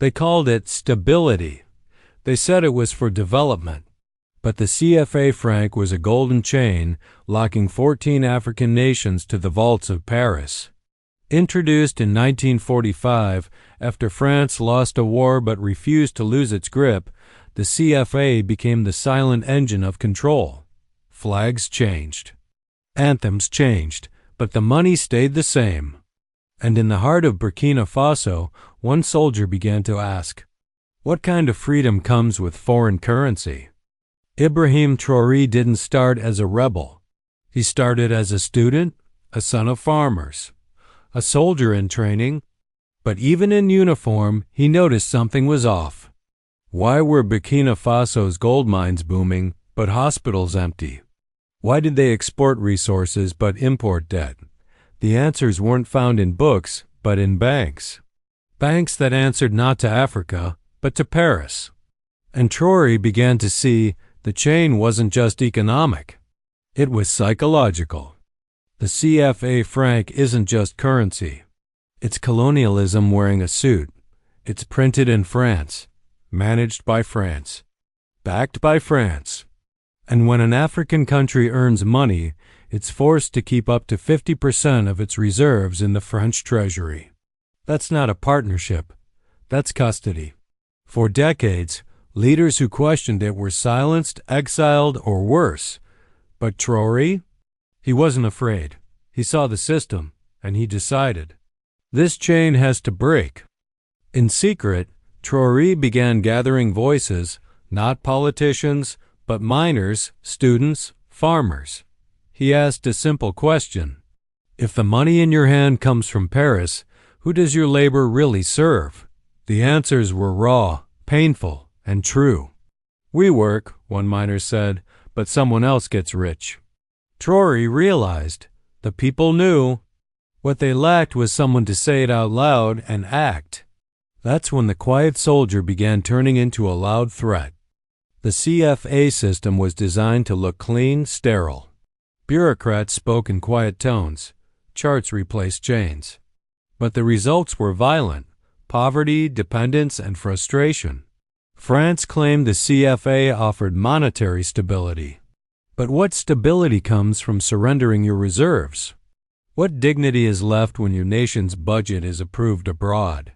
They called it stability. They said it was for development. But the CFA franc was a golden chain locking 14 African nations to the vaults of Paris. Introduced in 1945 after France lost a war but refused to lose its grip, the CFA became the silent engine of control. Flags changed. Anthems changed, but the money stayed the same. And in the heart of Burkina Faso, one soldier began to ask, what kind of freedom comes with foreign currency? Ibrahim Traoré didn't start as a rebel. He started as a student, a son of farmers, a soldier in training, but even in uniform, he noticed something was off. Why were Burkina Faso's gold mines booming, but hospitals empty? Why did they export resources but import debt? The answers weren't found in books, but in banks. Banks that answered not to Africa, but to Paris. And Traoré began to see the chain wasn't just economic. It was psychological. The CFA franc isn't just currency. It's colonialism wearing a suit. It's printed in France, managed by France, backed by France. And when an African country earns money, it's forced to keep up to 50% of its reserves in the French treasury. That's not a partnership. That's custody. For decades, leaders who questioned it were silenced, exiled, or worse. But Traoré? He wasn't afraid. He saw the system, and he decided, this chain has to break. In secret, Traoré began gathering voices, not politicians, but miners, students, farmers. He asked a simple question. If the money in your hand comes from Paris, who does your labor really serve? The answers were raw, painful, and true. We work, one miner said, but someone else gets rich. Traoré realized the people knew. What they lacked was someone to say it out loud and act. That's when the quiet soldier began turning into a loud threat. The CFA system was designed to look clean, sterile. Bureaucrats spoke in quiet tones. Charts replaced chains. But the results were violent: poverty, dependence, and frustration. France claimed the CFA offered monetary stability. But what stability comes from surrendering your reserves? What dignity is left when your nation's budget is approved abroad?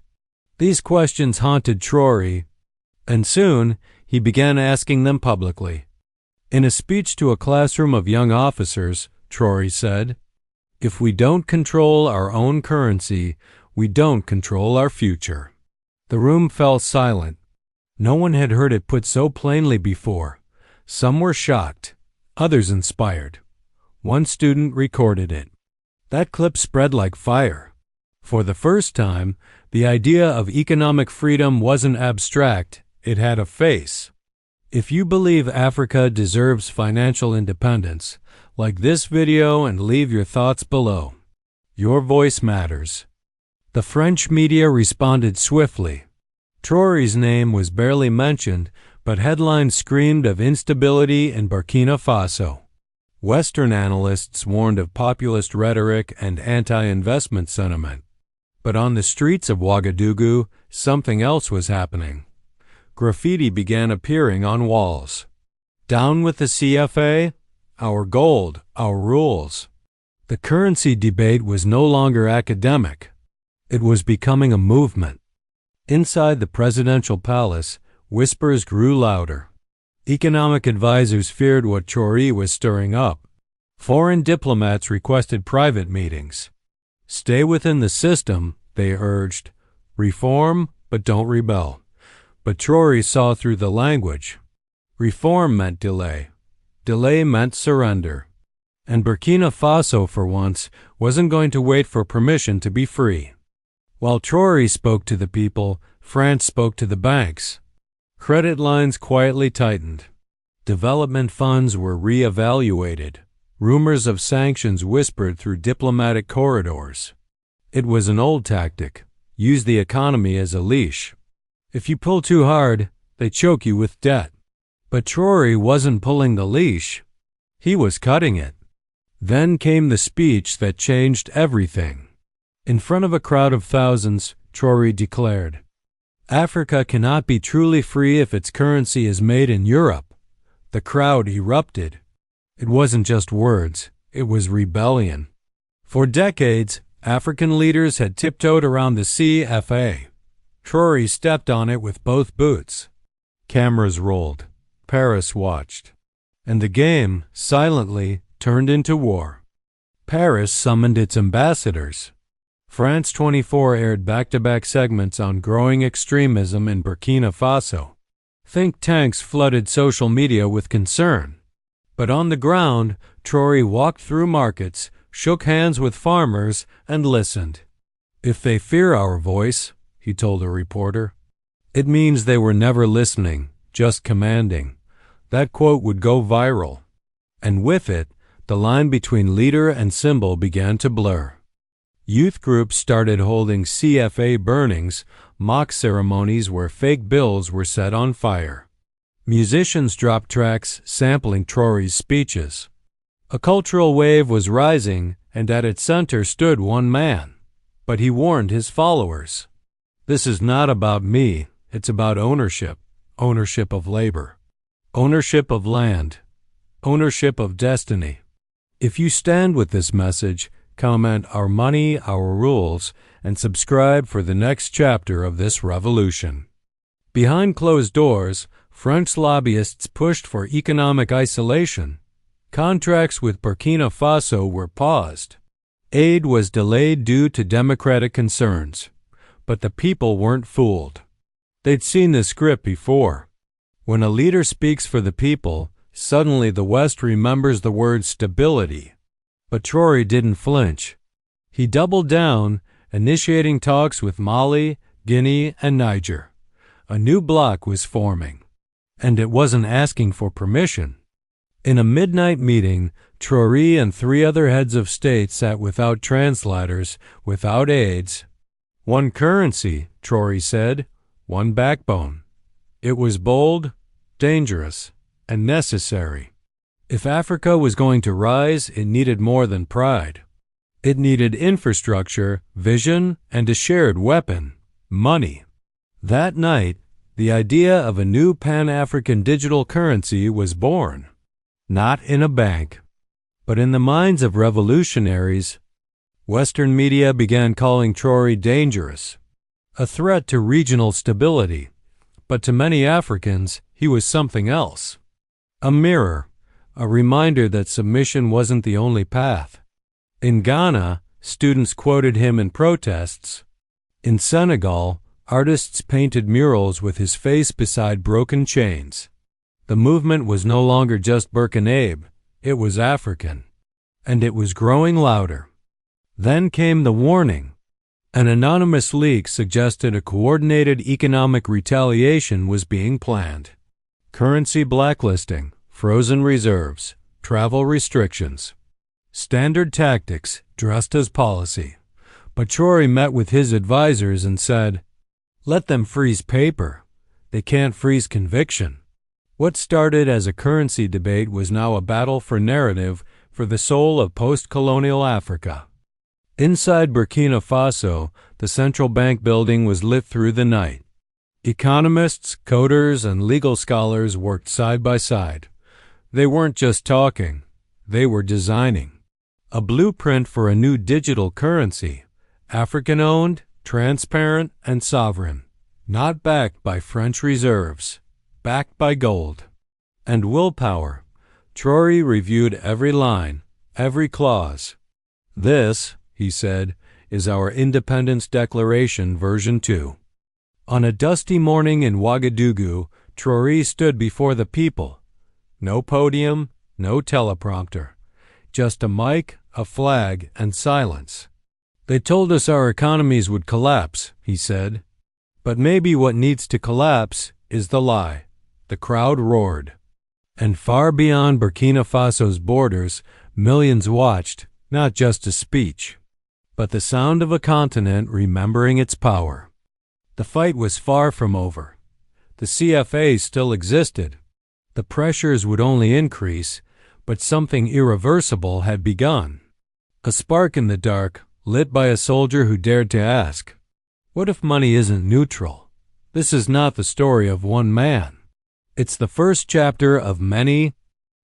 These questions haunted Traoré, and soon he began asking them publicly. In a speech to a classroom of young officers, Traoré said, "If we don't control our own currency, we don't control our future." The room fell silent. No one had heard it put so plainly before. Some were shocked, others inspired. One student recorded it. That clip spread like fire. For the first time, the idea of economic freedom wasn't abstract, it had a face. If you believe Africa deserves financial independence, like this video and leave your thoughts below. Your voice matters. The French media responded swiftly. Traoré's name was barely mentioned, but headlines screamed of instability in Burkina Faso. Western analysts warned of populist rhetoric and anti-investment sentiment. But on the streets of Ouagadougou, something else was happening. Graffiti began appearing on walls. Down with the CFA, our gold, our rules. The currency debate was no longer academic. It was becoming a movement. Inside the presidential palace, whispers grew louder. Economic advisors feared what Traoré was stirring up. Foreign diplomats requested private meetings. Stay within the system, they urged. Reform, but don't rebel. But Traoré saw through the language. Reform meant delay. Delay meant surrender. And Burkina Faso, for once, wasn't going to wait for permission to be free. While Traoré spoke to the people, France spoke to the banks. Credit lines quietly tightened. Development funds were re-evaluated. Rumors of sanctions whispered through diplomatic corridors. It was an old tactic. Use the economy as a leash. If you pull too hard, they choke you with debt. But Traoré wasn't pulling the leash. He was cutting it. Then came the speech that changed everything. In front of a crowd of thousands, Traoré declared, Africa cannot be truly free if its currency is made in Europe. The crowd erupted. It wasn't just words, it was rebellion. For decades, African leaders had tiptoed around the CFA. Traoré stepped on it with both boots. Cameras rolled. Paris watched. And the game, silently, turned into war. Paris summoned its ambassadors. France 24 aired back-to-back segments on growing extremism in Burkina Faso. Think tanks flooded social media with concern. But on the ground, Traoré walked through markets, shook hands with farmers, and listened. "If they fear our voice," he told a reporter, "it means they were never listening, just commanding." That quote would go viral. And with it, the line between leader and symbol began to blur. Youth groups started holding CFA burnings, mock ceremonies where fake bills were set on fire. Musicians dropped tracks sampling Traoré's speeches. A cultural wave was rising, and at its center stood one man. But he warned his followers, "This is not about me, it's about ownership. Ownership of labor. Ownership of land. Ownership of destiny. If you stand with this message, comment 'Our money, our rules,' and subscribe for the next chapter of this revolution." Behind closed doors, French lobbyists pushed for economic isolation. Contracts with Burkina Faso were paused. Aid was delayed due to democratic concerns. But the people weren't fooled. They'd seen this script before. When a leader speaks for the people, suddenly the West remembers the word stability. But Traoré didn't flinch. He doubled down, initiating talks with Mali, Guinea, and Niger. A new bloc was forming. And it wasn't asking for permission. In a midnight meeting, Traoré and 3 other heads of state sat without translators, without aids. "One currency," Traoré said, "one backbone." It was bold, dangerous, and necessary. If Africa was going to rise, it needed more than pride. It needed infrastructure, vision, and a shared weapon, money. That night, the idea of a new Pan-African digital currency was born. Not in a bank, but in the minds of revolutionaries. Western media began calling Traoré dangerous, a threat to regional stability. But to many Africans, he was something else. A mirror, a reminder that submission wasn't the only path. In Ghana, students quoted him in protests. In Senegal, artists painted murals with his face beside broken chains. The movement was no longer just Burkinabe, it was African. And it was growing louder. Then came the warning. An anonymous leak suggested a coordinated economic retaliation was being planned. Currency blacklisting, frozen reserves, travel restrictions. Standard tactics dressed as policy. But Traoré met with his advisors and said, "Let them freeze paper. They can't freeze conviction." What started as a currency debate was now a battle for narrative for the soul of post-colonial Africa. Inside Burkina Faso, the central bank building was lit through the night. Economists, coders, and legal scholars worked side by side. They weren't just talking, they were designing. A blueprint for a new digital currency, African-owned, transparent, and sovereign. Not backed by French reserves, backed by gold. And willpower. Traoré reviewed every line, every clause. "This," he said, "is our Independence Declaration version 2. On a dusty morning in Ouagadougou, Traoré stood before the people. No podium, no teleprompter. Just a mic, a flag, and silence. "They told us our economies would collapse," he said. "But maybe what needs to collapse is the lie." The crowd roared. And far beyond Burkina Faso's borders, millions watched, not just a speech, but the sound of a continent remembering its power. The fight was far from over. The CFA still existed. The pressures would only increase, but something irreversible had begun. A spark in the dark, lit by a soldier who dared to ask, "What if money isn't neutral? This is not the story of one man. It's the first chapter of many.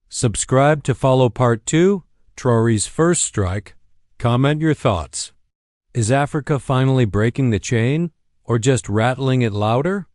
Subscribe to follow Part 2, Traoré's First Strike. Comment your thoughts. Is Africa finally breaking the chain, or just rattling it louder?